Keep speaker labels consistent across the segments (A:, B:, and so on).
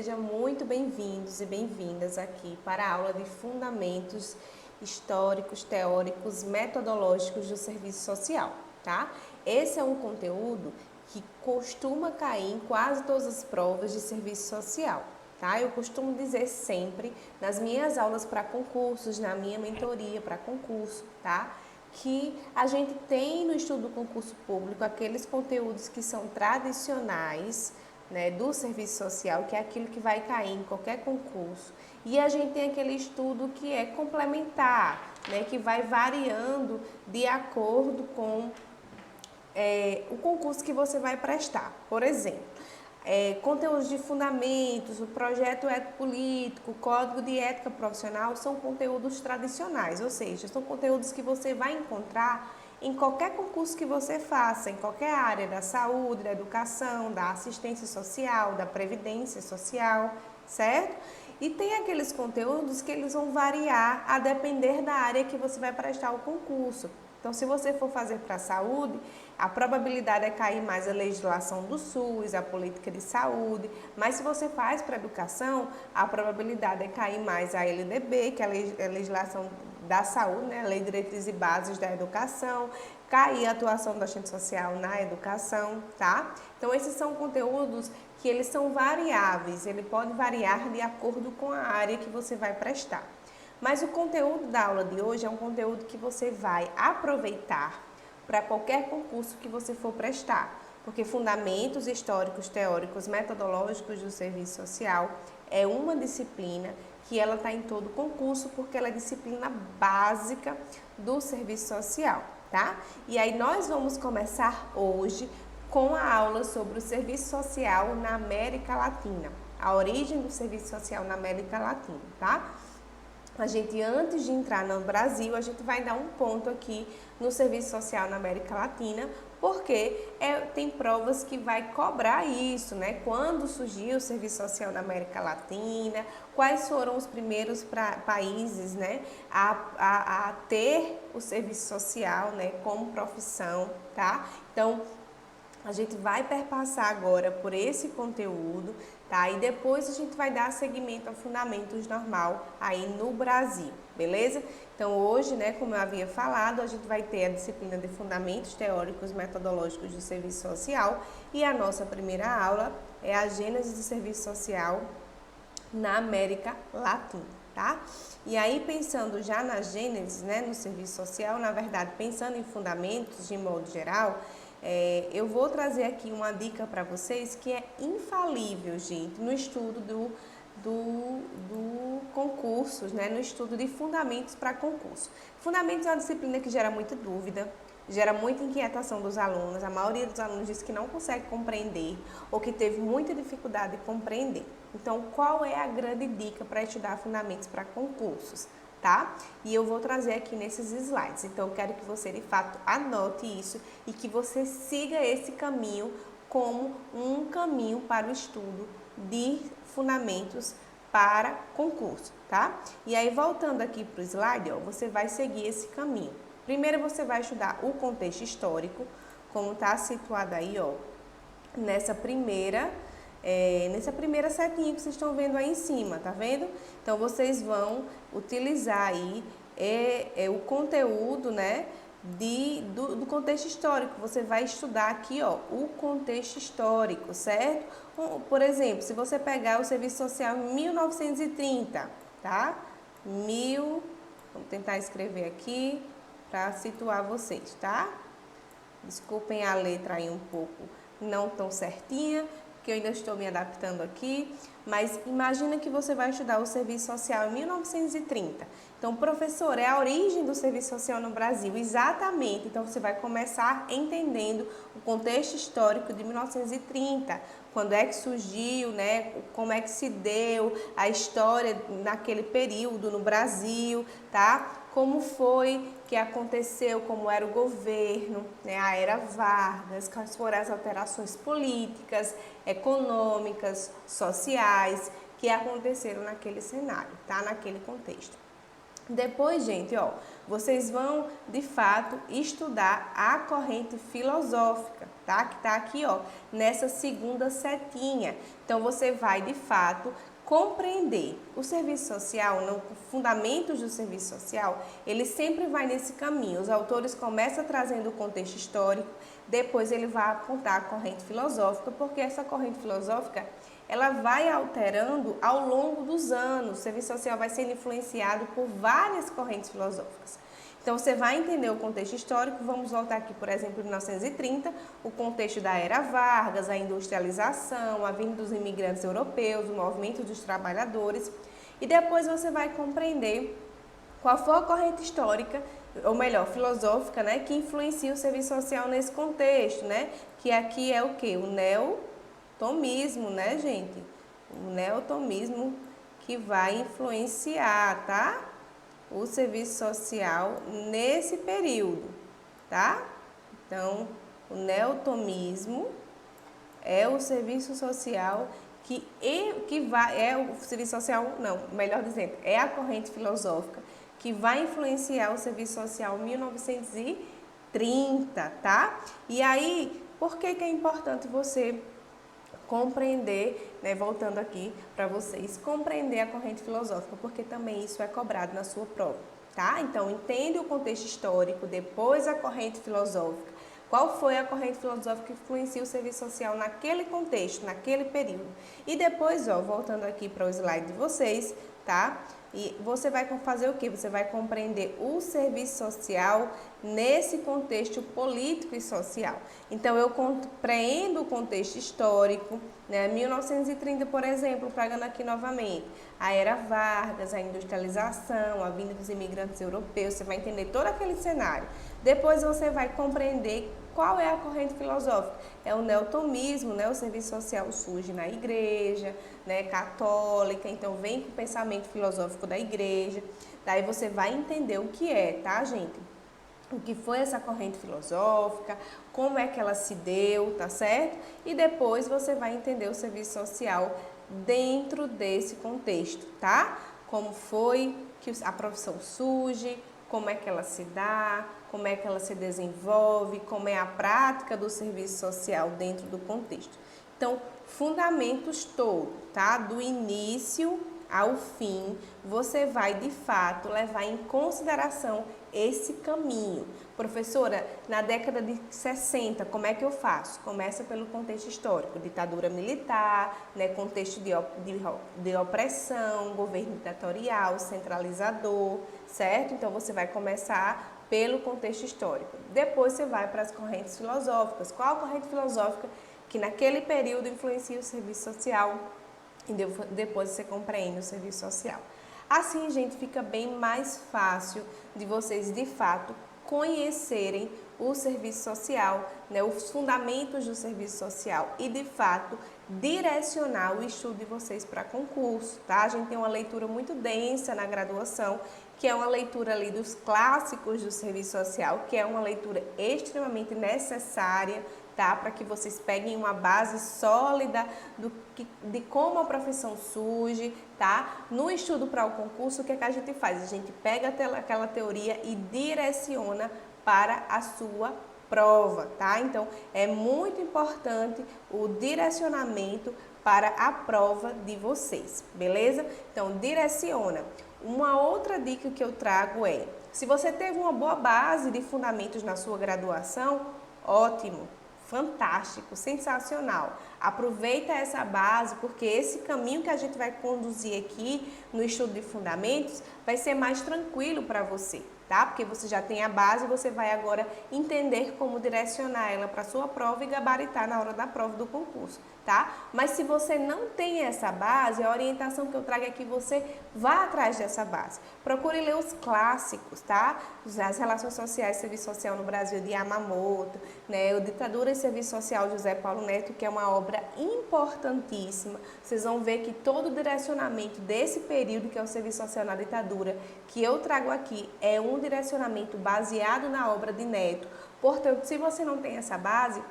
A: sejam muito bem-vindos e bem-vindas aqui para a aula de Fundamentos Históricos, Teóricos, Metodológicos do Serviço Social, tá? Esse é um conteúdo que costuma cair em quase todas as provas de serviço social, tá? Eu costumo dizer sempre nas minhas aulas para concursos, na minha mentoria para concurso, tá? Que a gente tem no estudo do concurso público aqueles conteúdos que são tradicionais, né, do serviço social, que é aquilo que vai cair em qualquer concurso. E a gente tem aquele estudo que é complementar, né, que vai variando de acordo com o concurso que você vai prestar. Por exemplo, conteúdos de fundamentos, o projeto ético-político, o código de ética profissional são conteúdos tradicionais, ou seja, são conteúdos que você vai encontrar em qualquer concurso que você faça, em qualquer área da saúde, da educação, da assistência social, da previdência social, certo? E tem aqueles conteúdos que eles vão variar a depender da área que você vai prestar o concurso. Então, se você for fazer para a saúde, a probabilidade é cair mais a legislação do SUS, a política de saúde, mas se você faz para a educação, a probabilidade é cair mais a LDB, que é a legislação da saúde, né? A Lei de Diretrizes e Bases da Educação, cair a atuação do agente social na educação, tá? Então, esses são conteúdos que eles são variáveis, ele pode variar de acordo com a área que você vai prestar. Mas o conteúdo da aula de hoje é um conteúdo que você vai aproveitar para qualquer concurso que você for prestar, porque Fundamentos Históricos, Teóricos, Metodológicos do Serviço Social é uma disciplina que ela está em todo concurso, porque ela é disciplina básica do serviço social, tá? E aí nós vamos começar hoje com a aula sobre o serviço social na América Latina, a origem do serviço social na América Latina, tá? A gente, antes de entrar no Brasil, a gente vai dar um ponto aqui no serviço social na América Latina, porque tem provas que vai cobrar isso, né? Quando surgiu o serviço social na América Latina, quais foram os primeiros países, né, a ter o serviço social, né, como profissão, tá? Então, a gente vai perpassar agora por esse conteúdo, tá? E depois a gente vai dar seguimento a fundamentos normal aí no Brasil, beleza? Então hoje, né, como eu havia falado, a gente vai ter a disciplina de fundamentos teóricos metodológicos do serviço social e a nossa primeira aula é a gênese do serviço social na América Latina, tá? E aí, pensando já na gênese, né, no serviço social, na verdade, pensando em fundamentos de modo geral, eu vou trazer aqui uma dica para vocês que é infalível, gente, no estudo do concursos, né, no estudo de fundamentos para concurso. Fundamentos é uma disciplina que gera muita dúvida, gera muita inquietação dos alunos. A maioria dos alunos diz que não consegue compreender ou que teve muita dificuldade de compreender. Então, qual é a grande dica para estudar fundamentos para concursos, tá? E eu vou trazer aqui nesses slides. Então, eu quero que você, de fato, anote isso e que você siga esse caminho como um caminho para o estudo de fundamentos para concurso, tá? E aí, voltando aqui para o slide, ó, você vai seguir esse caminho. Primeiro você vai estudar o contexto histórico, como está situado aí, ó, nessa primeira setinha que vocês estão vendo aí em cima, tá vendo? Então vocês vão utilizar aí o conteúdo, né, do contexto histórico. Você vai estudar aqui, ó, o contexto histórico, certo? Por exemplo, se você pegar o serviço social em 1930, tá? Vamos tentar escrever aqui para situar vocês, tá? Desculpem a letra aí um pouco não tão certinha, porque eu ainda estou me adaptando aqui, mas imagina que você vai estudar o serviço social em 1930. Então, professor, é a origem do serviço social no Brasil, exatamente. Então, você vai começar entendendo o contexto histórico de 1930, quando é que surgiu, né, como é que se deu a história naquele período no Brasil, tá? Como foi que aconteceu, como era o governo, né, a era Vargas, quais foram as alterações políticas, econômicas, sociais que aconteceram naquele cenário, tá? Naquele contexto. Depois, gente, ó, vocês vão, de fato, estudar a corrente filosófica, tá? Que tá aqui, ó, nessa segunda setinha. Então, você vai, de fato, compreender o serviço social, não, fundamentos do serviço social, ele sempre vai nesse caminho. Os autores começam trazendo o contexto histórico, depois ele vai apontar a corrente filosófica, porque essa corrente filosófica ela vai alterando ao longo dos anos. O serviço social vai sendo influenciado por várias correntes filosóficas. Então, você vai entender o contexto histórico. Vamos voltar aqui, por exemplo, em 1930, o contexto da Era Vargas, a industrialização, a vinda dos imigrantes europeus, o movimento dos trabalhadores. E depois você vai compreender qual foi a corrente histórica, ou melhor, filosófica, né, que influencia o serviço social nesse contexto, né? Que aqui é o quê? O neotomismo, né, gente? O neotomismo que vai influenciar, tá? O serviço social nesse período, tá? Então, o neotomismo é o serviço social o serviço social, não, melhor dizendo, é a corrente filosófica que vai influenciar o serviço social em 1930, tá? E aí, por que é importante você compreender, né, voltando aqui para vocês, compreender a corrente filosófica, porque também isso é cobrado na sua prova, tá? Então, entende o contexto histórico, depois a corrente filosófica. Qual foi a corrente filosófica que influencia o serviço social naquele contexto, naquele período? E depois, ó, voltando aqui para o slide de vocês, tá? E você vai fazer o quê? Você vai compreender o serviço social nesse contexto político e social. Então, eu compreendo o contexto histórico, né? 1930, por exemplo, pegando aqui novamente, a Era Vargas, a industrialização, a vinda dos imigrantes europeus, você vai entender todo aquele cenário. Depois você vai compreender qual é a corrente filosófica. É o neotomismo, né? O serviço social surge na igreja, né, católica, então vem com o pensamento filosófico da igreja. Daí você vai entender o que é, tá, gente? O que foi essa corrente filosófica, como é que ela se deu, tá certo? E depois você vai entender o serviço social dentro desse contexto, tá? Como foi que a profissão surge, como é que ela se dá, como é que ela se desenvolve, como é a prática do serviço social dentro do contexto. Então, fundamentos todos, tá? Do início ao fim, você vai de fato levar em consideração esse caminho. Professora, na década de 60, como é que eu faço? Começa pelo contexto histórico, ditadura militar, né, contexto de opressão, governo ditatorial, centralizador, certo? Então, você vai começar pelo contexto histórico. Depois você vai para as correntes filosóficas. Qual a corrente filosófica que naquele período influencia o serviço social? E depois você compreende o serviço social. Assim, gente, fica bem mais fácil de vocês, de fato, conhecerem o serviço social, né, os fundamentos do serviço social e, de fato, direcionar o estudo de vocês para concurso, tá? A gente tem uma leitura muito densa na graduação, que é uma leitura ali dos clássicos do serviço social, que é uma leitura extremamente necessária, tá? Para que vocês peguem uma base sólida de como a profissão surge, tá? No estudo para o concurso, o que é que a gente faz? A gente pega aquela teoria e direciona para a sua prova, tá? Então, é muito importante o direcionamento para a prova de vocês, beleza? Então, direciona. Uma outra dica que eu trago é, se você teve uma boa base de fundamentos na sua graduação, ótimo, fantástico, sensacional. Aproveita essa base, porque esse caminho que a gente vai conduzir aqui no estudo de fundamentos vai ser mais tranquilo para você, tá? Porque você já tem a base, você vai agora entender como direcionar ela para a sua prova e gabaritar na hora da prova do concurso, tá? Mas se você não tem essa base, a orientação que eu trago é que você vá atrás dessa base. Procure ler os clássicos, tá? As relações sociais e serviço social no Brasil de Yamamoto, né? O Ditadura e Serviço Social de José Paulo Neto, que é uma obra importantíssima. Vocês vão ver que todo o direcionamento desse período, que é o serviço social na ditadura, que eu trago aqui, é um direcionamento baseado na obra de Neto. Portanto, se você não tem essa base,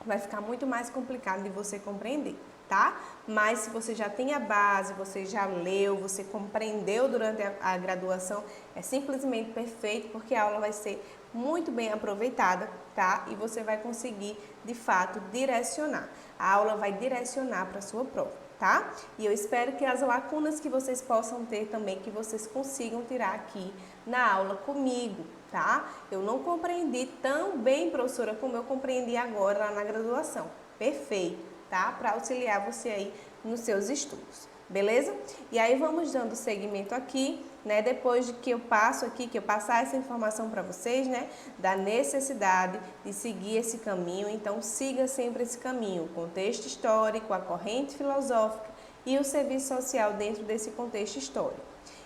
A: vai ficar muito mais complicado de você compreender, tá? Mas se você já tem a base, você já leu, você compreendeu durante a graduação, é simplesmente perfeito, porque a aula vai ser muito bem aproveitada, tá? E você vai conseguir, de fato, direcionar. A aula vai direcionar para a sua prova, tá? E eu espero que as lacunas que vocês possam ter também, que vocês consigam tirar aqui na aula comigo, tá? Eu não compreendi tão bem, professora, como eu compreendi agora lá na graduação. Perfeito, tá? Para auxiliar você aí nos seus estudos, beleza? E aí vamos dando seguimento aqui, né? Depois de que eu passo aqui, que eu passar essa informação para vocês, né? Da necessidade de seguir esse caminho, então siga sempre esse caminho, o contexto histórico, a corrente filosófica e o serviço social dentro desse contexto histórico.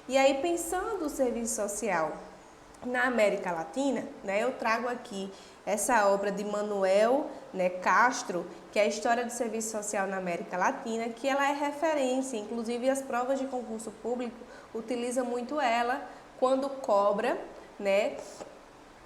A: E aí, pensando o serviço social na América Latina, né, eu trago aqui essa obra de Manuel, né, Castro, que é a História do Serviço Social na América Latina, que ela é referência, inclusive as provas de concurso público utilizam muito ela quando cobra, né,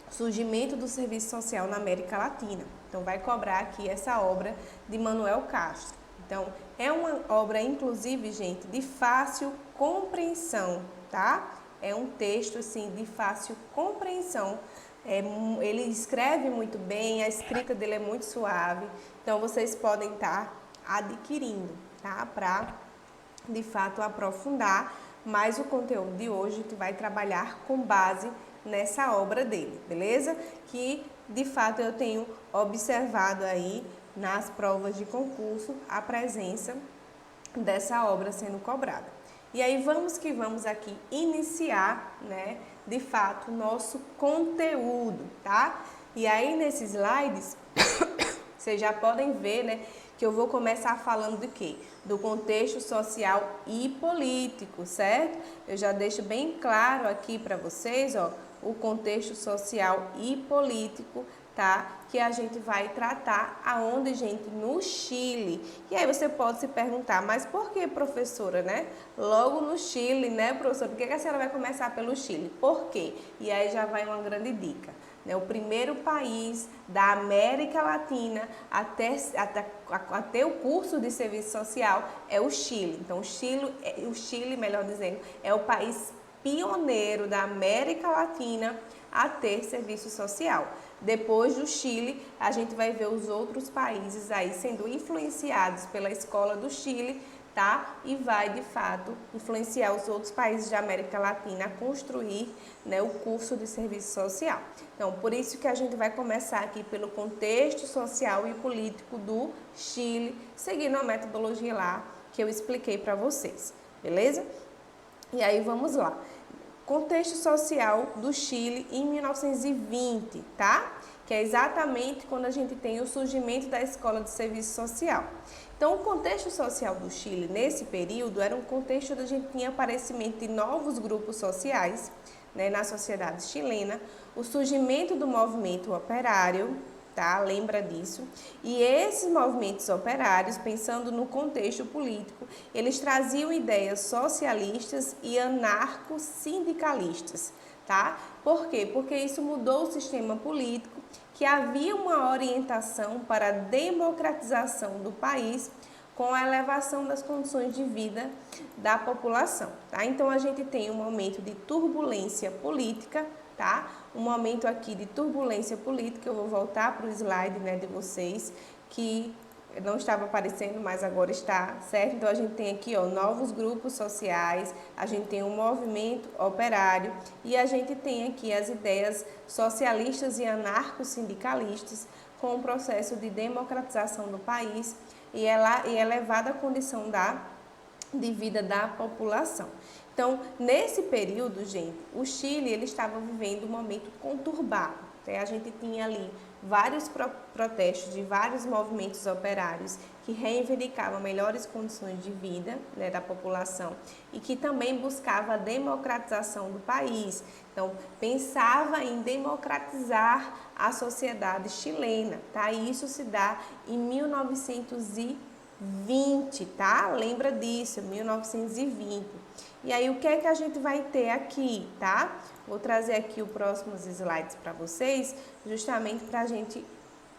A: surgimento do serviço social na América Latina. Então vai cobrar aqui essa obra de Manuel Castro. Então é uma obra, inclusive, gente, de fácil compreensão, tá? É um texto assim de fácil compreensão. Ele escreve muito bem, a escrita dele é muito suave. Então vocês podem estar adquirindo, tá? Para de fato aprofundar mais o conteúdo de hoje. A gente vai trabalhar com base nessa obra dele, beleza? Que de fato eu tenho observado aí nas provas de concurso a presença dessa obra sendo cobrada. E aí vamos que vamos aqui iniciar, né, de fato, o nosso conteúdo, tá? E aí nesses slides, vocês já podem ver, né, que eu vou começar falando do quê? Do contexto social e político, certo? Eu já deixo bem claro aqui para vocês, ó, o contexto social e político, tá? Que a gente vai tratar aonde, gente? No Chile. E aí você pode se perguntar, mas por que, professora, né? Logo no Chile, né, professora? Por que a senhora vai começar pelo Chile? Por quê? E aí já vai uma grande dica. O primeiro país da América Latina a ter o curso de serviço social é o Chile. Então, o Chile, melhor dizendo, é o país pioneiro da América Latina a ter serviço social. Depois do Chile, a gente vai ver os outros países aí sendo influenciados pela Escola do Chile, tá? E vai, de fato, influenciar os outros países da América Latina a construir, né, o curso de serviço social. Então, por isso que a gente vai começar aqui pelo contexto social e político do Chile, seguindo a metodologia lá que eu expliquei para vocês, beleza? E aí, vamos lá. Contexto social do Chile em 1920, tá? Que é exatamente quando a gente tem o surgimento da Escola de Serviço Social. Então, o contexto social do Chile, nesse período, era um contexto onde a gente tinha aparecimento de novos grupos sociais, né, na sociedade chilena, o surgimento do movimento operário, tá? Lembra disso? E esses movimentos operários, pensando no contexto político, eles traziam ideias socialistas e anarco-sindicalistas, tá? Por quê? Porque isso mudou o sistema político, que havia uma orientação para a democratização do país com a elevação das condições de vida da população, tá? Então, a gente tem um momento de turbulência política, tá? Um momento aqui de turbulência política, eu vou voltar para o slide, né, de vocês, que não estava aparecendo, mas agora está, certo? Então, a gente tem aqui, ó, novos grupos sociais, a gente tem um movimento operário e a gente tem aqui as ideias socialistas e anarco-sindicalistas com o processo de democratização do país e elevada a condição de vida da população. Então, nesse período, gente, o Chile ele estava vivendo um momento conturbado. Né? A gente tinha ali vários protestos de vários movimentos operários que reivindicavam melhores condições de vida, né, da população e que também buscava a democratização do país. Então, pensava em democratizar a sociedade chilena, tá? E isso se dá em 1920, tá? Lembra disso, 1920. E aí, o que é que a gente vai ter aqui, tá? Vou trazer aqui os próximos slides para vocês, justamente para a gente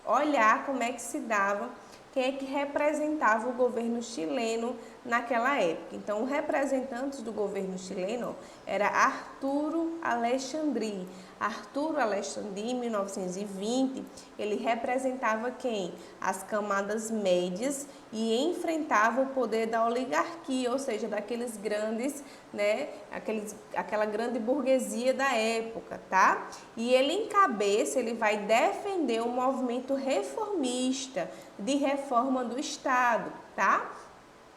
A: olhar como é que se dava quem é que representava o governo chileno naquela época. Então, o representante do governo chileno era Arturo Alexandri. Arturo Alexandri, em 1920, ele representava quem? As camadas médias e enfrentava o poder da oligarquia, ou seja, daqueles grandes, né, aquela grande burguesia da época, tá? E ele encabeça, ele vai defender o movimento reformista de reforma do Estado, tá?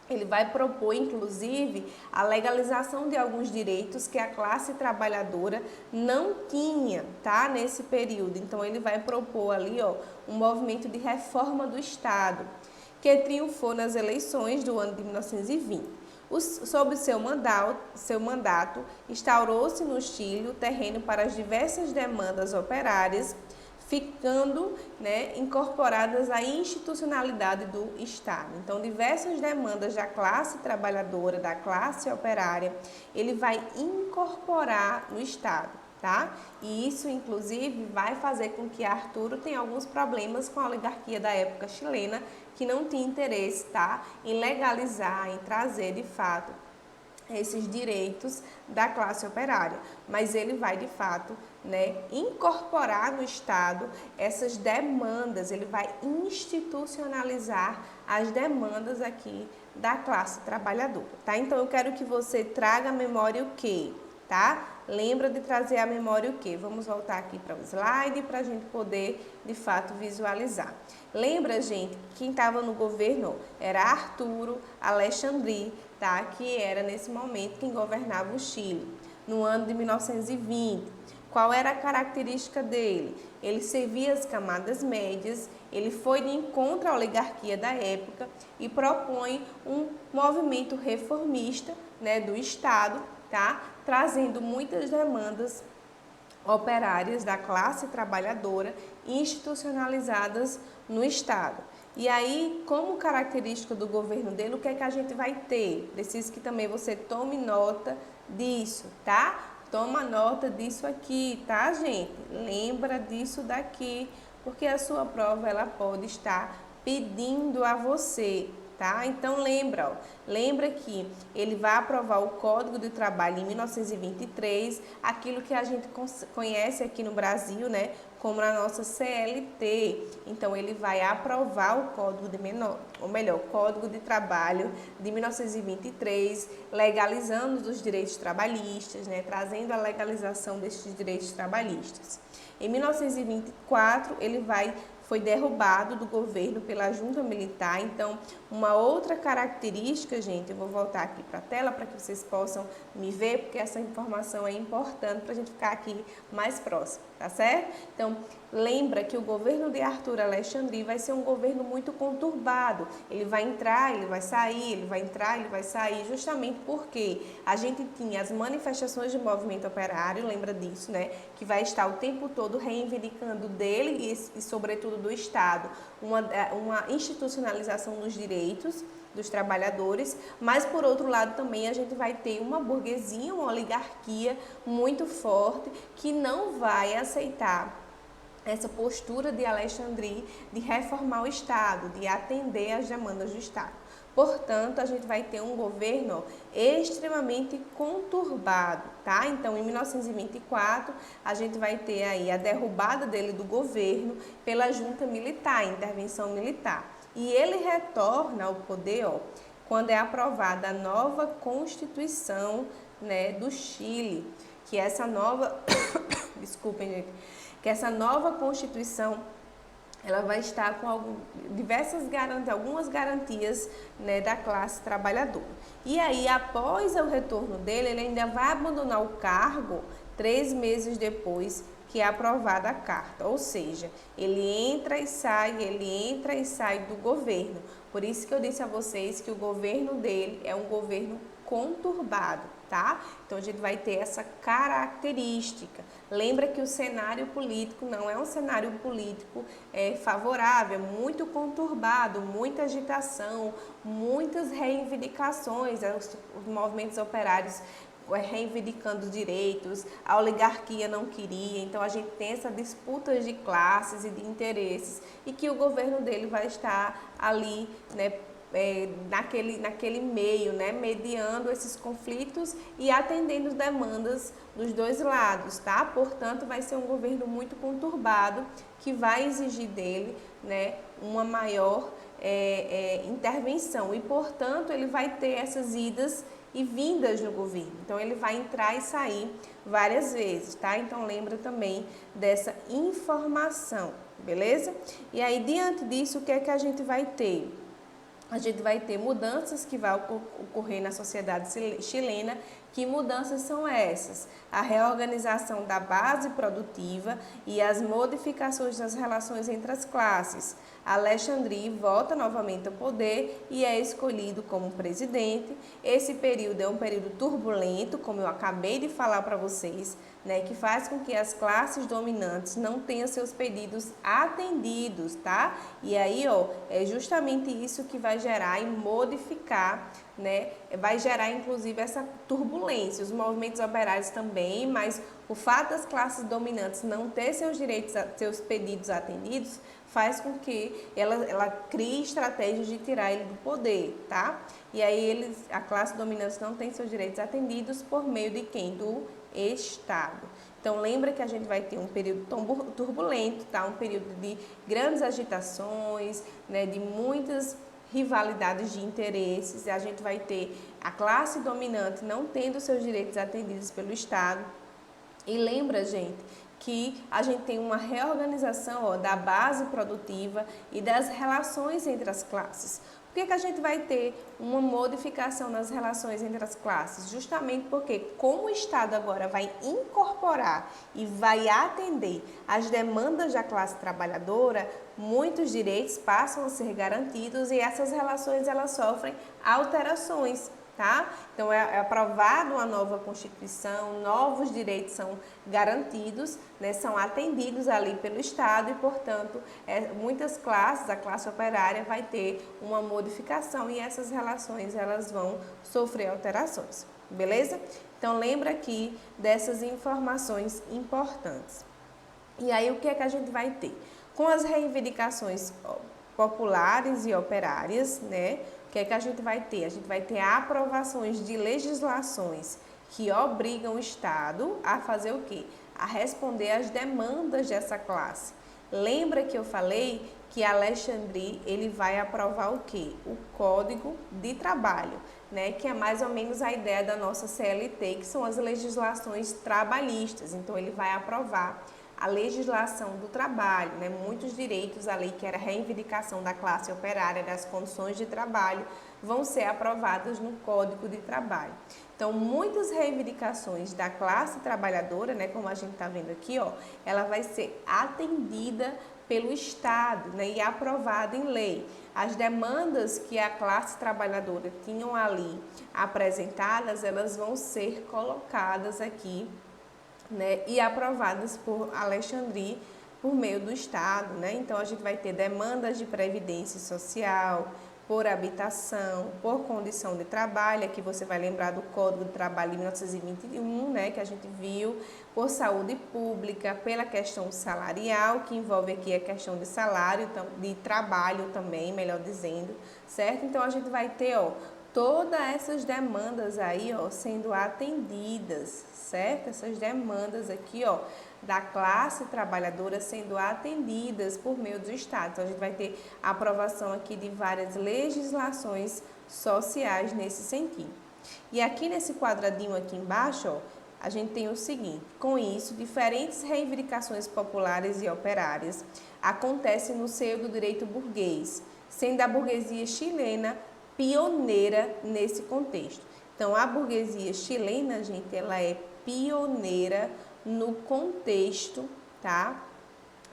A: Ele vai propor, inclusive, a legalização de alguns direitos que a classe trabalhadora não tinha, tá? Nesse período. Então, ele vai propor ali, ó, um movimento de reforma do Estado, que triunfou nas eleições do ano de 1920. Sob seu mandato, instaurou-se no Chile o terreno para as diversas demandas operárias, ficando, né, incorporadas à institucionalidade do Estado. Então, diversas demandas da classe trabalhadora, da classe operária, ele vai incorporar no Estado, tá? E isso, inclusive, vai fazer com que Arturo tenha alguns problemas com a oligarquia da época chilena, que não tinha interesse, tá, em legalizar, em trazer, de fato, esses direitos da classe operária, mas ele vai de fato, né, incorporar no Estado essas demandas, ele vai institucionalizar as demandas aqui da classe trabalhadora, tá? Então eu quero que você traga à memória o quê, tá? Lembra de trazer à memória o quê? Vamos voltar aqui para o slide para a gente poder de fato visualizar. Lembra, gente, quem estava no governo era Arturo Alexandri, tá? Que era nesse momento quem governava o Chile, no ano de 1920. Qual era a característica dele? Ele servia as camadas médias, ele foi de encontro à oligarquia da época e propõe um movimento reformista, né, do Estado, tá? Trazendo muitas demandas operárias da classe trabalhadora institucionalizadas no Estado. E aí, como característica do governo dele, o que é que a gente vai ter? Preciso que também você tome nota disso, tá? Toma nota disso aqui, tá, gente? Lembra disso daqui, porque a sua prova ela pode estar pedindo a você, tá? Então lembra, ó, lembra que ele vai aprovar o Código de Trabalho em 1923, aquilo que a gente conhece aqui no Brasil, né, como a nossa CLT. Então ele vai aprovar o Código Código de Trabalho de 1923, legalizando os direitos trabalhistas, né, trazendo a legalização destes direitos trabalhistas. Em 1924 ele foi derrubado do governo pela junta militar. Então, uma outra característica, gente, eu vou voltar aqui para a tela para que vocês possam me ver, porque essa informação é importante para a gente ficar aqui mais próximo, tá certo? Então, lembra que o governo de Arturo Alexandri vai ser um governo muito conturbado. Ele vai entrar, ele vai sair, ele vai entrar, ele vai sair, justamente porque a gente tinha as manifestações de movimento operário, lembra disso, né? Que vai estar o tempo todo reivindicando dele e sobretudo do Estado, uma institucionalização dos direitos dos trabalhadores, mas por outro lado também a gente vai ter uma burguesia, uma oligarquia muito forte que não vai aceitar essa postura de Alexandri de reformar o Estado, de atender às demandas do Estado. Portanto, a gente vai ter um governo extremamente conturbado, tá? Então, em 1924, a gente vai ter aí a derrubada dele do governo pela junta militar, intervenção militar. E ele retorna ao poder, ó, quando é aprovada a nova Constituição, né, do Chile, que essa nova... Desculpem, gente. Que essa nova Constituição ela vai estar com algumas garantias, né, da classe trabalhadora. E aí, após o retorno dele, ele ainda vai abandonar o cargo 3 meses depois que é aprovada a carta. Ou seja, ele entra e sai do governo. Por isso que eu disse a vocês que o governo dele é um governo conturbado, tá? Então a gente vai ter essa característica. Lembra que o cenário político não é um cenário político favorável, é muito conturbado, muita agitação, muitas reivindicações, os movimentos operários reivindicando direitos, a oligarquia não queria, então a gente tem essa disputa de classes e de interesses e que o governo dele vai estar ali, né, naquele meio, né, mediando esses conflitos e atendendo demandas dos dois lados, tá? Portanto, vai ser um governo muito conturbado que vai exigir dele, né, uma maior intervenção e, portanto, ele vai ter essas idas e vindas no governo. Então, ele vai entrar e sair várias vezes, tá? Então, lembra também dessa informação, beleza? E aí, diante disso, o que é que a gente vai ter? A gente vai ter mudanças que vão ocorrer na sociedade chilena. Que mudanças são essas? A reorganização da base produtiva e as modificações das relações entre as classes. Alexandre volta novamente ao poder e é escolhido como presidente. Esse período é um período turbulento, como eu acabei de falar para vocês, né, que faz com que as classes dominantes não tenham seus pedidos atendidos, tá? E aí, ó, é justamente isso que vai gerar e modificar, né? Vai gerar inclusive essa turbulência, os movimentos operários também, mas o fato das classes dominantes não ter seus direitos, seus pedidos atendidos, faz com que ela crie estratégias de tirar ele do poder, tá? E aí a classe dominante não tem seus direitos atendidos por meio de quem? Do Estado. Então, lembra que a gente vai ter um período turbulento, tá? Um período de grandes agitações, né? De muitas rivalidades de interesses. A gente vai ter a classe dominante não tendo seus direitos atendidos pelo Estado. E lembra, gente, que a gente tem uma reorganização, ó, da base produtiva e das relações entre as classes. Por que a gente vai ter uma modificação nas relações entre as classes? Justamente porque, como o Estado agora vai incorporar e vai atender as demandas da classe trabalhadora, muitos direitos passam a ser garantidos e essas relações elas sofrem alterações. Tá? Então, é aprovada uma nova Constituição, novos direitos são garantidos, né, são atendidos ali pelo Estado e, portanto, muitas classes, a classe operária vai ter uma modificação e essas relações elas vão sofrer alterações, beleza? Então, lembra aqui dessas informações importantes. E aí, o que é que a gente vai ter? Com as reivindicações populares e operárias, né? O que é que a gente vai ter? A gente vai ter aprovações de legislações que obrigam o Estado a fazer o quê? A responder às demandas dessa classe. Lembra que eu falei que Alexandre ele vai aprovar o quê? O Código de Trabalho, né? Que é mais ou menos a ideia da nossa CLT, que são as legislações trabalhistas. Então, ele vai aprovar a legislação do trabalho, né? Muitos direitos ali, que era a reivindicação da classe operária, das condições de trabalho, vão ser aprovadas no Código de Trabalho. Então, muitas reivindicações da classe trabalhadora, né, como a gente está vendo aqui, ó, ela vai ser atendida pelo Estado, né, e aprovada em lei. As demandas que a classe trabalhadora tinham ali apresentadas, elas vão ser colocadas aqui, né, e aprovadas por Alexandre por meio do Estado, né? Então, a gente vai ter demandas de previdência social, por habitação, por condição de trabalho, aqui você vai lembrar do Código de Trabalho de 1921, né, que a gente viu, por saúde pública, pela questão salarial, que envolve aqui a questão de salário, de trabalho também, melhor dizendo, certo? Então, a gente vai ter, ó, todas essas demandas aí, ó, sendo atendidas, certo? Essas demandas aqui, ó, da classe trabalhadora sendo atendidas por meio do Estado. Então, a gente vai ter a aprovação aqui de várias legislações sociais nesse sentido. E aqui nesse quadradinho aqui embaixo, ó, a gente tem o seguinte: com isso, diferentes reivindicações populares e operárias acontecem no seio do direito burguês, sendo a burguesia chilena pioneira nesse contexto. Então, a burguesia chilena, gente, ela é pioneira no contexto, tá,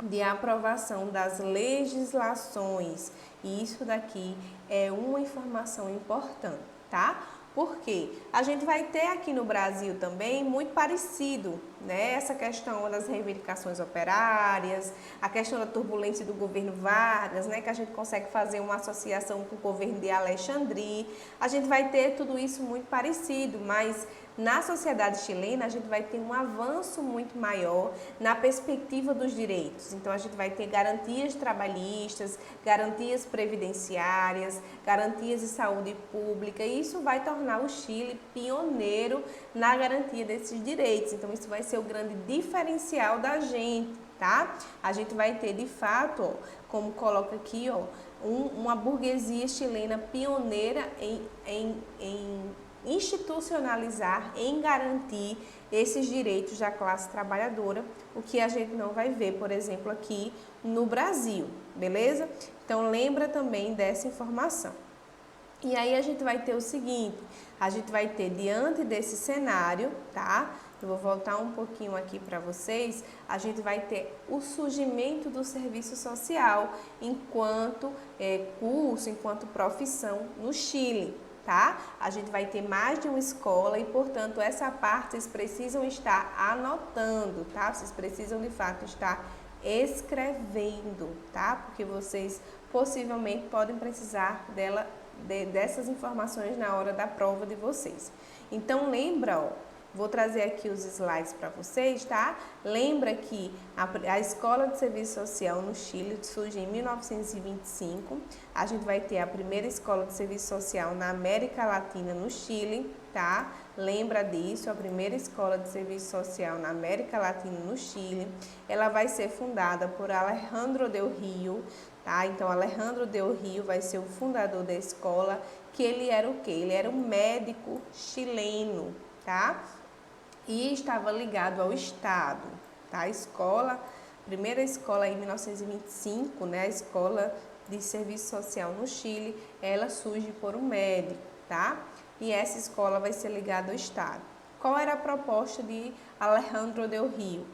A: de aprovação das legislações. E isso daqui é uma informação importante, tá? Porque a gente vai ter aqui no Brasil também muito parecido, né? Essa questão das reivindicações operárias, a questão da turbulência do governo Vargas, né? Que a gente consegue fazer uma associação com o governo de Alexandre. A gente vai ter tudo isso muito parecido, mas na sociedade chilena a gente vai ter um avanço muito maior na perspectiva dos direitos. Então a gente vai ter garantias trabalhistas, garantias previdenciárias, garantias de saúde pública, e isso vai tornar o Chile pioneiro na garantia desses direitos. Então isso vai ser o grande diferencial da gente, tá? A gente vai ter de fato, ó, como coloca aqui, ó, uma burguesia chilena pioneira em institucionalizar, em garantir esses direitos da classe trabalhadora, o que a gente não vai ver, por exemplo, aqui no Brasil, beleza? Então lembra também dessa informação. E aí a gente vai ter o seguinte, a gente vai ter diante desse cenário, tá? Eu vou voltar um pouquinho aqui para vocês, a gente vai ter o surgimento do serviço social enquanto curso, enquanto profissão no Chile, tá? A gente vai ter mais de uma escola e, portanto, essa parte vocês precisam estar anotando, tá? Vocês precisam, de fato, estar escrevendo, tá? Porque vocês possivelmente podem precisar dessas informações na hora da prova de vocês. Então, lembra, ó, vou trazer aqui os slides para vocês, tá? Lembra que a Escola de Serviço Social no Chile surge em 1925. A gente vai ter a primeira Escola de Serviço Social na América Latina no Chile, tá? Lembra disso, a primeira Escola de Serviço Social na América Latina no Chile. Ela vai ser fundada por Alejandro Del Rio, tá? Então, Alejandro Del Rio vai ser o fundador da escola, que ele era o quê? Ele era um médico chileno, tá? E estava ligado ao Estado, tá? A escola, primeira escola em 1925, né? A Escola de Serviço Social no Chile, ela surge por um médico, tá? E essa escola vai ser ligada ao Estado. Qual era a proposta de Alejandro Del Rio?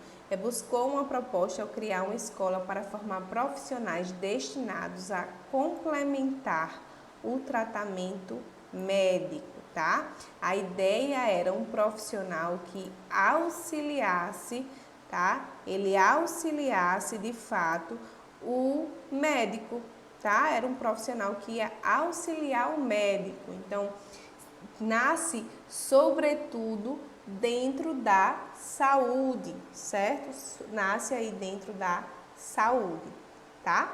A: Buscou uma proposta ao criar uma escola para formar profissionais destinados a complementar o tratamento médico, tá? A ideia era um profissional que auxiliasse, tá? Ele auxiliasse de fato o médico, tá? Era um profissional que ia auxiliar o médico. Então, nasce sobretudo dentro da saúde, certo? Nasce aí dentro da saúde, tá?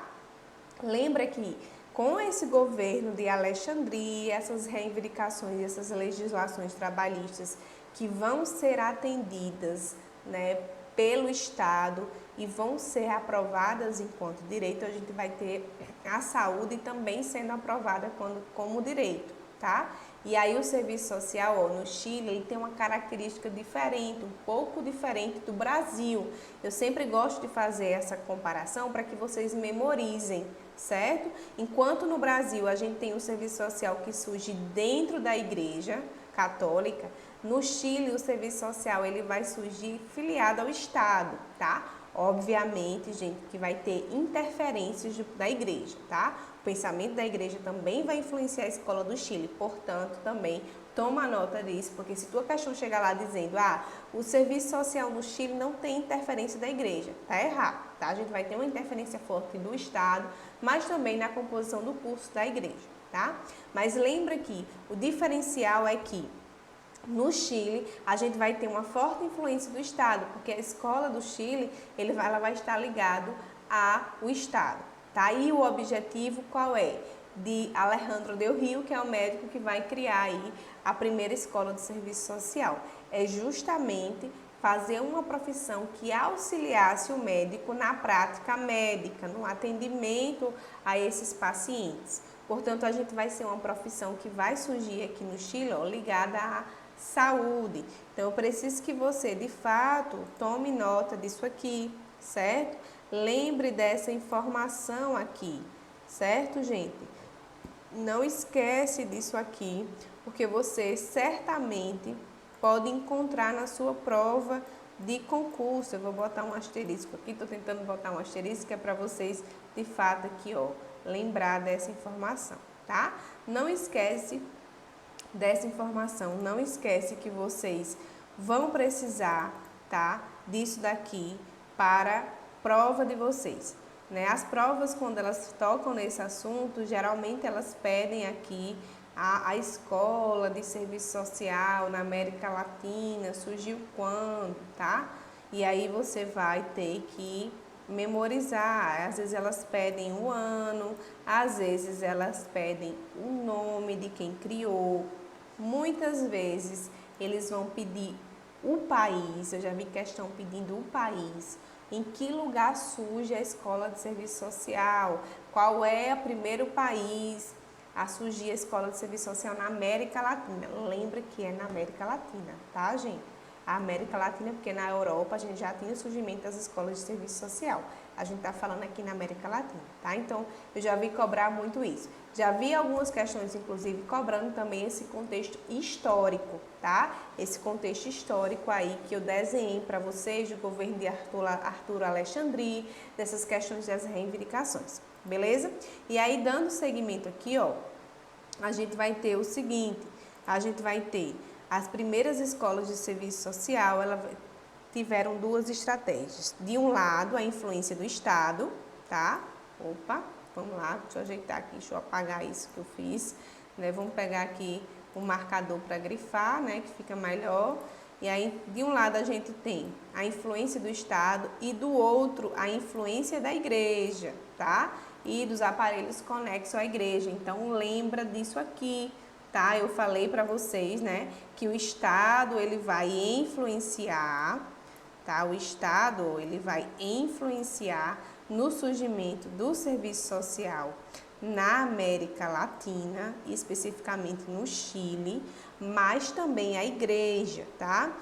A: Lembra que com esse governo de Alexandria, essas reivindicações, essas legislações trabalhistas que vão ser atendidas, né, pelo Estado e vão ser aprovadas enquanto direito, a gente vai ter a saúde também sendo aprovada como direito, tá? E aí o serviço social, ó, no Chile, ele tem uma característica diferente, um pouco diferente do Brasil. Eu sempre gosto de fazer essa comparação para que vocês memorizem, certo? Enquanto no Brasil a gente tem um serviço social que surge dentro da Igreja Católica, no Chile o serviço social ele vai surgir filiado ao Estado, tá? Obviamente, gente, que vai ter interferências da igreja, tá? O pensamento da igreja também vai influenciar a escola do Chile, portanto, também toma nota disso, porque se tua questão chegar lá dizendo, o serviço social no Chile não tem interferência da igreja, tá errado, tá? A gente vai ter uma interferência forte do Estado, mas também na composição do curso da igreja, tá? Mas lembra que o diferencial é que no Chile, a gente vai ter uma forte influência do Estado, porque a escola do Chile, ela vai estar ligada ao Estado, tá? E o objetivo qual é? De Alejandro Del Rio, que é o médico que vai criar aí a primeira escola de serviço social. É justamente fazer uma profissão que auxiliasse o médico na prática médica, no atendimento a esses pacientes. Portanto, a gente vai ser uma profissão que vai surgir aqui no Chile, ó, ligada à saúde. Então, eu preciso que você, de fato, tome nota disso aqui, certo? Lembre dessa informação aqui, certo, gente? Não esquece disso aqui, porque você certamente pode encontrar na sua prova de concurso. Eu vou botar um asterisco aqui, estou tentando botar um asterisco, que é para vocês, de fato, aqui, ó, lembrar dessa informação, tá? Não esquece dessa informação, não esquece que vocês vão precisar, tá, disso daqui para prova de vocês, né? As provas, quando elas tocam nesse assunto, geralmente elas pedem aqui A escola de serviço social na América Latina surgiu quando, tá? E aí você vai ter que memorizar. Às vezes elas pedem o ano, às vezes elas pedem o nome de quem criou. Muitas vezes eles vão pedir o país, eu já vi questão pedindo o país. Em que lugar surge a escola de serviço social? Qual é o primeiro país a surgir a escola de serviço social na América Latina? Lembra que é na América Latina, tá, gente? A América Latina, porque na Europa a gente já tinha o surgimento das escolas de serviço social. A gente está falando aqui na América Latina, tá? Então, eu já vi cobrar muito isso. Já vi algumas questões, inclusive, cobrando também esse contexto histórico, tá? Esse contexto histórico aí que eu desenhei para vocês do governo de Arthur Alexandre, dessas questões das reivindicações, beleza? E aí, dando seguimento aqui, ó, a gente vai ter o seguinte, a gente vai ter as primeiras escolas de serviço social, elas tiveram duas estratégias. De um lado, a influência do Estado, tá? Opa, vamos lá, deixa eu ajeitar aqui, deixa eu apagar isso que eu fiz, né? Vamos pegar aqui o marcador para grifar, né? Que fica melhor. E aí, de um lado, a gente tem a influência do Estado e do outro, a influência da igreja, tá? E dos aparelhos conexos à igreja. Então, lembra disso aqui, tá? Eu falei para vocês, né, que o Estado, ele vai influenciar, tá? O Estado, ele vai influenciar no surgimento do serviço social na América Latina, especificamente no Chile, mas também a igreja, tá?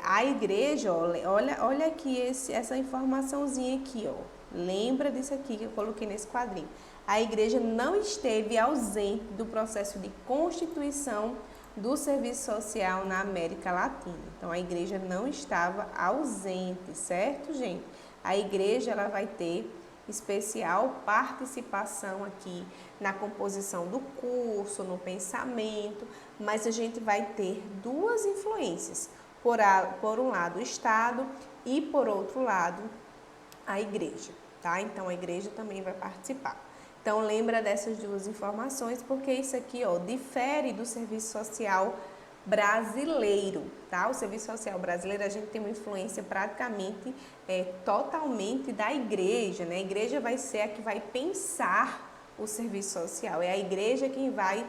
A: A igreja, olha aqui essa informaçãozinha aqui, ó. Lembra disso aqui que eu coloquei nesse quadrinho. A igreja não esteve ausente do processo de constituição do serviço social na América Latina. Então, a igreja não estava ausente, certo, gente? A igreja, ela vai ter especial participação aqui na composição do curso, no pensamento, mas a gente vai ter duas influências. Por um lado, o Estado e, por outro lado, a igreja, tá? Então, a igreja também vai participar. Então, lembra dessas duas informações, porque isso aqui, ó, difere do serviço social brasileiro, tá? O serviço social brasileiro, a gente tem uma influência praticamente totalmente da igreja, né? A igreja vai ser a que vai pensar o serviço social, é a igreja quem vai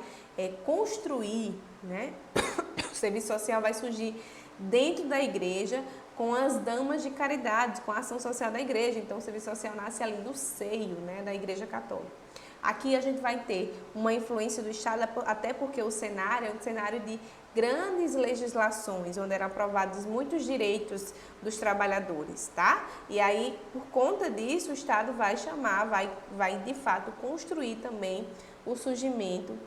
A: construir, né? O serviço social vai surgir dentro da igreja, com as damas de caridade, com a ação social da igreja. Então, o serviço social nasce ali do seio, né, da igreja católica. Aqui a gente vai ter uma influência do Estado, até porque o cenário é um cenário de grandes legislações, onde eram aprovados muitos direitos dos trabalhadores, tá? E aí, por conta disso, o Estado vai vai de fato construir também o surgimento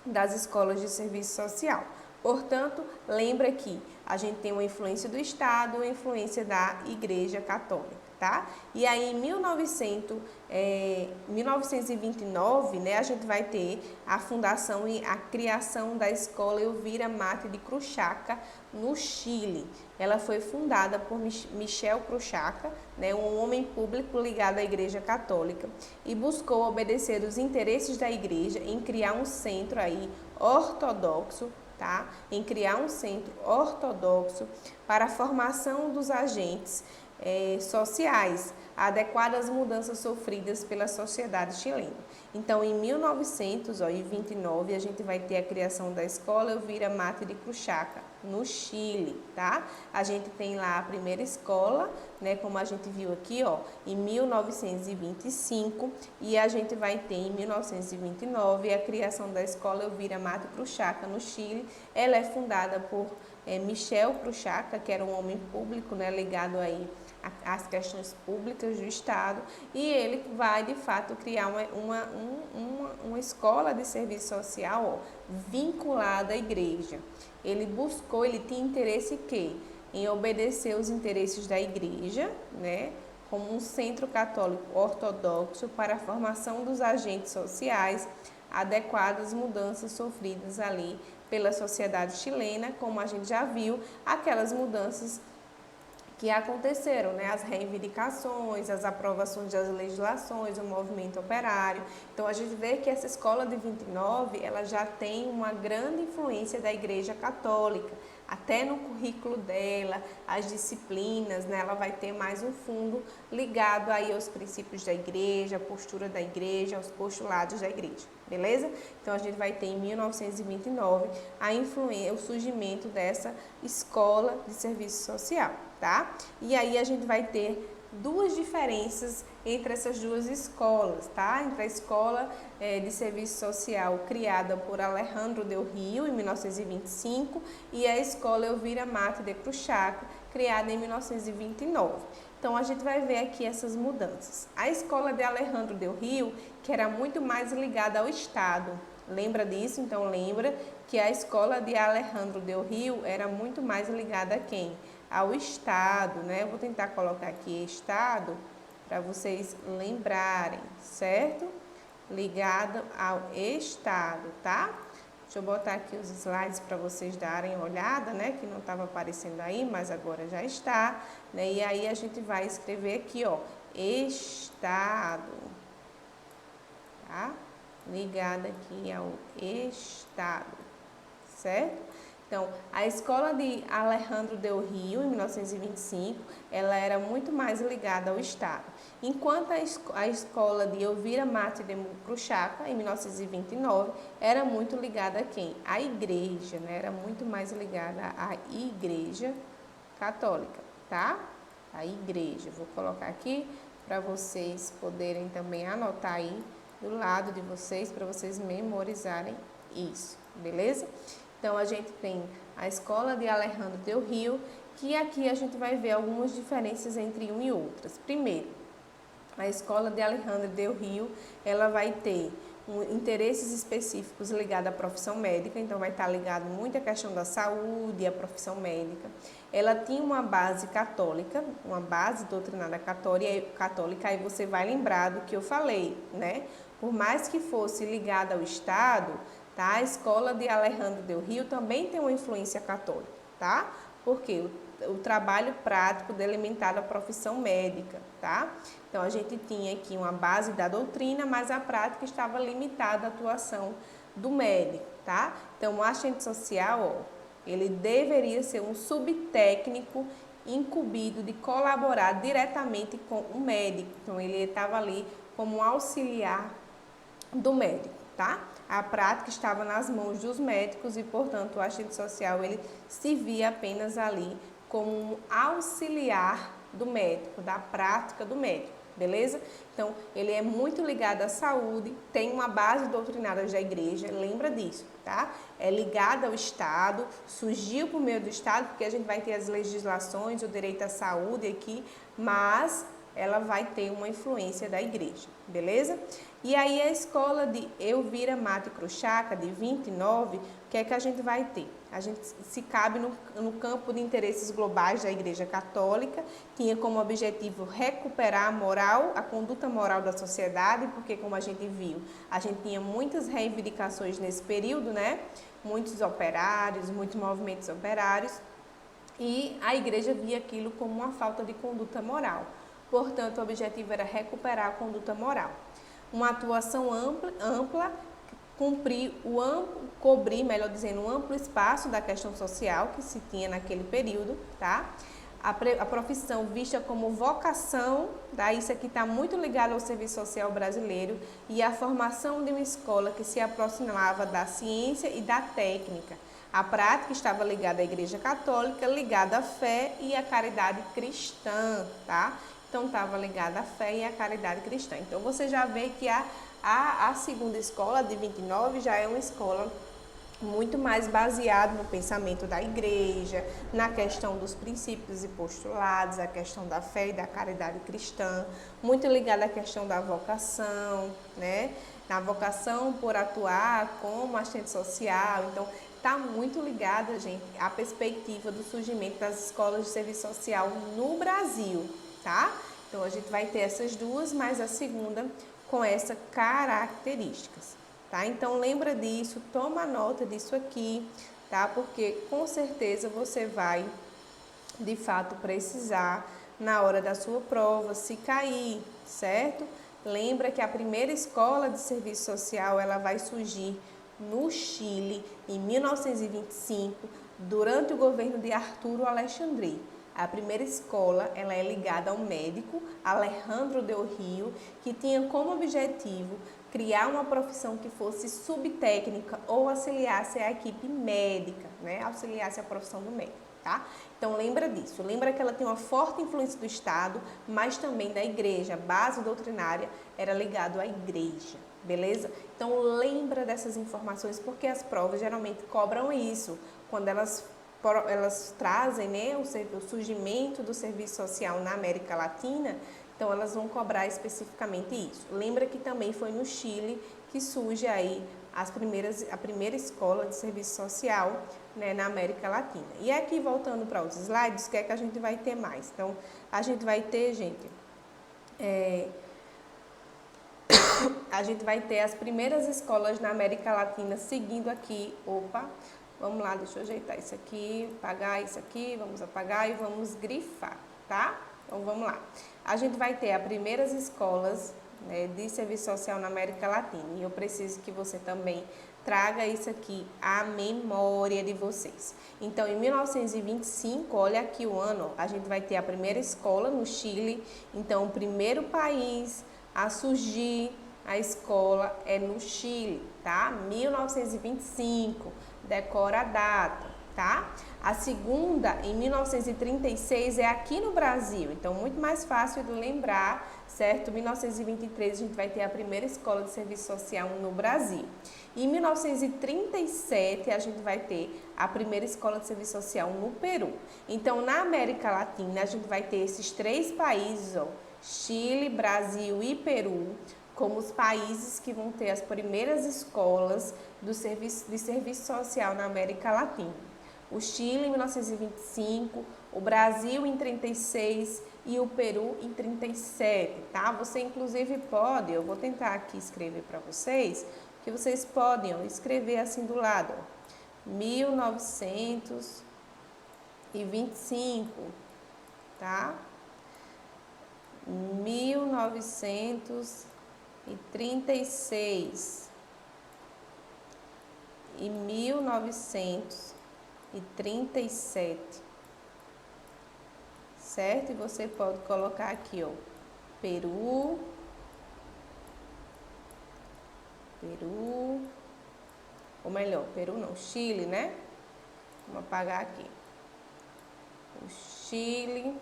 A: das escolas de serviço social. Portanto, lembra que a gente tem uma influência do Estado, uma influência da Igreja Católica, tá? E aí, em 1929, né, a gente vai ter a fundação e a criação da Escola Elvira Mate de Cruchaca, no Chile. Ela foi fundada por Michel Cruchaca, né, um homem público ligado à Igreja Católica, e buscou obedecer os interesses da Igreja em criar um centro aí ortodoxo, tá? Em criar um centro ortodoxo para a formação dos agentes sociais, adequadas às mudanças sofridas pela sociedade chilena. Então, em 1929, a gente vai ter a criação da Escola Elvira Mate de Cruchaca, no Chile, tá? A gente tem lá a primeira escola, né, como a gente viu aqui, ó, em 1925, e a gente vai ter em 1929 a criação da Escola Elvira Mate Cruchaca, no Chile. Ela é fundada por Michel Cruchaca, que era um homem público, né, ligado aí às questões públicas do Estado, e ele vai, de fato, criar uma escola de serviço social, ó, vinculada à igreja. Ele tinha interesse em obedecer os interesses da igreja, né, como um centro católico ortodoxo para a formação dos agentes sociais adequados às mudanças sofridas ali pela sociedade chilena, como a gente já viu, aquelas mudanças que aconteceram, né? As reivindicações, as aprovações das legislações, o movimento operário. Então, a gente vê que essa escola de 29, ela já tem uma grande influência da Igreja Católica, até no currículo dela, as disciplinas, né? Ela vai ter mais um fundo ligado aí aos princípios da igreja, a postura da igreja, aos postulados da igreja, beleza? Então, a gente vai ter em 1929 o surgimento dessa escola de serviço social, tá? E aí a gente vai ter duas diferenças entre essas duas escolas, tá? Entre a escola de serviço social criada por Alejandro Del Rio em 1925 e a escola Elvira Mate de Cruchaca, criada em 1929. Então a gente vai ver aqui essas mudanças. A escola de Alejandro Del Rio, que era muito mais ligada ao Estado. Lembra disso? Então lembra que a escola de Alejandro Del Rio era muito mais ligada a quem? Ao Estado, né? Eu vou tentar colocar aqui Estado para vocês lembrarem, certo? Ligado ao Estado, tá? Deixa eu botar aqui os slides para vocês darem uma olhada, né? Que não estava aparecendo aí, mas agora já está, né? E aí a gente vai escrever aqui, ó, Estado, tá? Ligada aqui ao Estado, certo? Então, a escola de Alejandro Del Rio, em 1925, ela era muito mais ligada ao Estado. Enquanto a escola de Elvira Mate de Cruchaca, em 1929, era muito ligada a quem? À igreja, né? Era muito mais ligada à igreja católica, tá? A igreja. Vou colocar aqui para vocês poderem também anotar aí do lado de vocês, para vocês memorizarem isso, beleza? Então, a gente tem a escola de Alejandro Del Rio, que aqui a gente vai ver algumas diferenças entre uma e outras. Primeiro, a escola de Alejandro Del Rio, ela vai ter interesses específicos ligados à profissão médica, então vai estar ligado muito à questão da saúde e à profissão médica. Ela tinha uma base católica, uma base doutrinária católica, aí você vai lembrar do que eu falei, né? Por mais que fosse ligada ao Estado, tá? A escola de Alejandro Del Rio também tem uma influência católica, tá? Porque o trabalho prático delimitado à profissão médica, tá? Então, a gente tinha aqui uma base da doutrina, mas a prática estava limitada à atuação do médico, tá? Então, o assistente social, ó, ele deveria ser um subtécnico incumbido de colaborar diretamente com o médico. Então, ele estava ali como um auxiliar do médico, tá? A prática estava nas mãos dos médicos e, portanto, o assistente social ele se via apenas ali como um auxiliar do médico, da prática do médico, beleza? Então, ele é muito ligado à saúde, tem uma base doutrinária da igreja, lembra disso, tá? É ligado ao Estado, surgiu por meio do Estado, porque a gente vai ter as legislações, o direito à saúde aqui, mas ela vai ter uma influência da igreja, beleza? E aí a escola de Elvira Mate Cruchaca, de 29, o que é que a gente vai ter? A gente se cabe no campo de interesses globais da Igreja Católica, tinha como objetivo recuperar a moral, a conduta moral da sociedade, porque como a gente viu, a gente tinha muitas reivindicações nesse período, né? Muitos operários, muitos movimentos operários, e a igreja via aquilo como uma falta de conduta moral. Portanto, o objetivo era recuperar a conduta moral. Uma atuação ampla cobrir, melhor dizendo, um amplo espaço da questão social que se tinha naquele período, tá? A profissão vista como vocação, daí isso aqui está muito ligado ao serviço social brasileiro, e a formação de uma escola que se aproximava da ciência e da técnica. A prática estava ligada à Igreja Católica, ligada à fé e à caridade cristã, tá? Então, estava ligada à fé e à caridade cristã. Então, você já vê que a segunda escola, de 29, já é uma escola muito mais baseada no pensamento da igreja, na questão dos princípios e postulados, a questão da fé e da caridade cristã, muito ligada à questão da vocação, né? Na vocação por atuar como assistente social. Então, está muito ligada, gente, à perspectiva do surgimento das escolas de serviço social no Brasil, tá? Então, a gente vai ter essas duas, mas a segunda com essas características, tá? Então, lembra disso, toma nota disso aqui, tá? Porque, com certeza, você vai de fato precisar na hora da sua prova, se cair, certo? Lembra que a primeira escola de serviço social, ela vai surgir no Chile em 1925, durante o governo de Arturo Alexandre. A primeira escola, ela é ligada ao médico Alejandro Del Rio, que tinha como objetivo criar uma profissão que fosse subtécnica ou auxiliasse a equipe médica, né? Auxiliasse a profissão do médico, tá? Então lembra disso, lembra que ela tem uma forte influência do Estado, mas também da igreja. A base doutrinária era ligado à igreja, beleza? Então lembra dessas informações, porque as provas geralmente cobram isso, quando elas trazem, né, o surgimento do serviço social na América Latina, então elas vão cobrar especificamente isso. Lembra que também foi no Chile que surge aí a primeira escola de serviço social, né, na América Latina. E aqui, voltando para os slides, o que é que a gente vai ter mais? Então, a gente vai ter, gente, a gente vai ter as primeiras escolas na América Latina seguindo aqui, vamos lá, deixa eu ajeitar isso aqui, apagar isso aqui, vamos apagar e vamos grifar, tá? Então, vamos lá. A gente vai ter as primeiras escolas, né, de serviço social na América Latina. E eu preciso que você também traga isso aqui à memória de vocês. Então, em 1925, olha aqui o ano, a gente vai ter a primeira escola no Chile. Então, o primeiro país a surgir a escola é no Chile, tá? 1925, decora a data, tá? A segunda, em 1936, é aqui no Brasil, então muito mais fácil de lembrar, certo? Em 1923, a gente vai ter a primeira escola de serviço social no Brasil. Em 1937, a gente vai ter a primeira escola de serviço social no Peru. Então, na América Latina, a gente vai ter esses três países, ó, Chile, Brasil e Peru, como os países que vão ter as primeiras escolas de serviço social na América Latina. O Chile em 1925, o Brasil em 36 e o Peru em 37, tá? Você inclusive pode, eu vou tentar aqui escrever para vocês, que vocês podem, ó, escrever assim do lado, ó, 1925, tá? 1936 e 1937, certo? E você pode colocar aqui, ó, Peru, ou melhor, Peru não, Chile, né? Vamos apagar aqui. O Chile,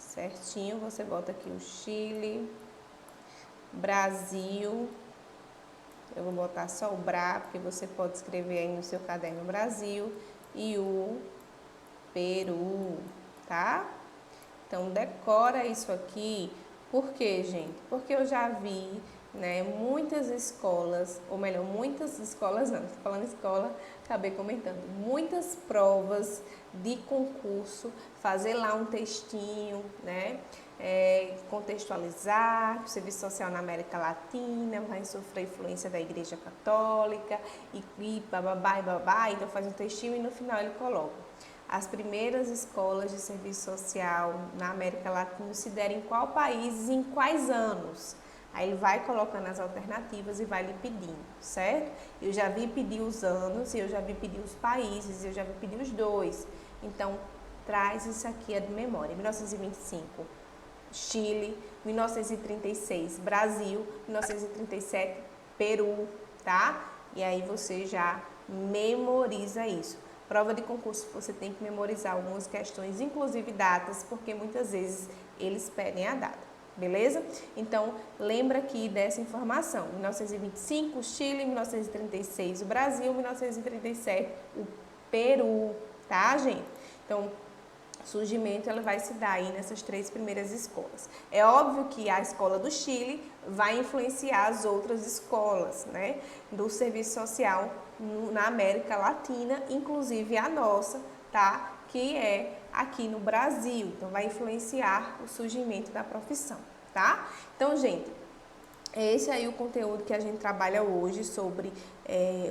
A: certinho, você bota aqui o Chile, Brasil, eu vou botar só o Bra, porque você pode escrever aí no seu caderno Brasil, e o Peru, tá? Então, decora isso aqui. Por quê, gente? Porque eu já vi, né, muitas escolas, ou melhor, muitas escolas não, estou falando escola, acabei comentando, muitas provas de concurso, fazer lá um textinho, né, contextualizar, o serviço social na América Latina vai sofrer influência da Igreja Católica, e babá, então faz um textinho e no final ele coloca. As primeiras escolas de serviço social na América Latina se deram em qual país e em quais anos? Aí ele vai colocando as alternativas e vai lhe pedindo, certo? Eu já vi pedir os anos, eu já vi pedir os países, eu já vi pedir os dois. Então, traz isso aqui de memória. 1925, Chile. 1936, Brasil. 1937, Peru, tá? E aí você já memoriza isso. Prova de concurso, você tem que memorizar algumas questões, inclusive datas, porque muitas vezes eles pedem a data, beleza? Então, lembra aqui dessa informação. 1925, Chile, 1936, o Brasil, 1937, o Peru, tá, gente? Então, o surgimento ela vai se dar aí nessas três primeiras escolas. É óbvio que a escola do Chile vai influenciar as outras escolas, né, do serviço social na América Latina, inclusive a nossa, tá, que é aqui no Brasil. Então, vai influenciar o surgimento da profissão, tá? Então, gente, Esse aí é o conteúdo que a gente trabalha hoje sobre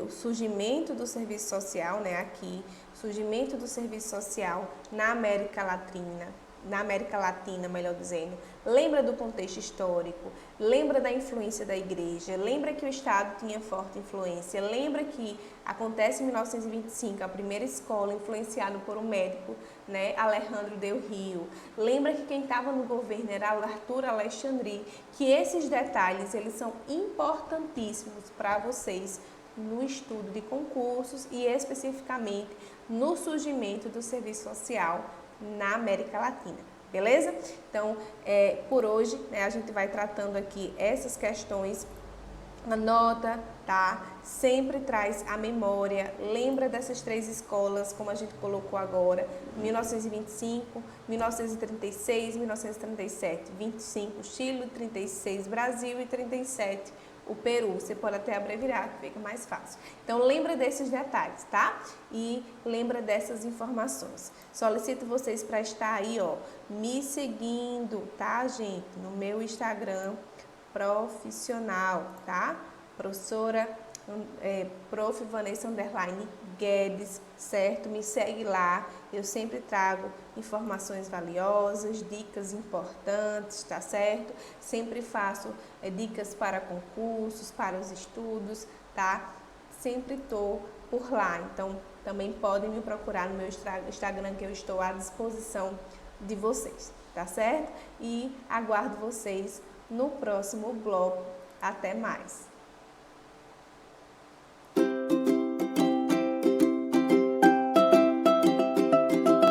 A: o surgimento do serviço social, né, aqui, surgimento do serviço social na América Latina, melhor dizendo. Lembra do contexto histórico, lembra da influência da igreja, lembra que o Estado tinha forte influência, lembra que acontece em 1925 a primeira escola influenciada por um médico, né, Alejandro Del Rio. Lembra que quem estava no governo era Arthur Alexandre, que esses detalhes eles são importantíssimos para vocês no estudo de concursos e especificamente no surgimento do serviço social na América Latina, beleza? Então, por hoje, né, a gente vai tratando aqui essas questões. Anota, tá? Sempre traz a memória, lembra dessas 3 escolas, como a gente colocou agora, 1925, 1936, 1937, 25 Chile, 36 Brasil e 37 o Peru. Você pode até abreviar, que fica mais fácil. Então, lembra desses detalhes, tá? E lembra dessas informações. Solicito vocês para estar aí, ó, me seguindo, tá, gente? No meu Instagram profissional, tá? Professora Prof. Vanessa Guedes, certo? Me segue lá, eu sempre trago informações valiosas, dicas importantes, tá certo? Sempre faço dicas para concursos, para os estudos, tá? Sempre tô por lá, então também podem me procurar no meu Instagram, que eu estou à disposição de vocês, tá certo? E aguardo vocês no próximo bloco. Até mais!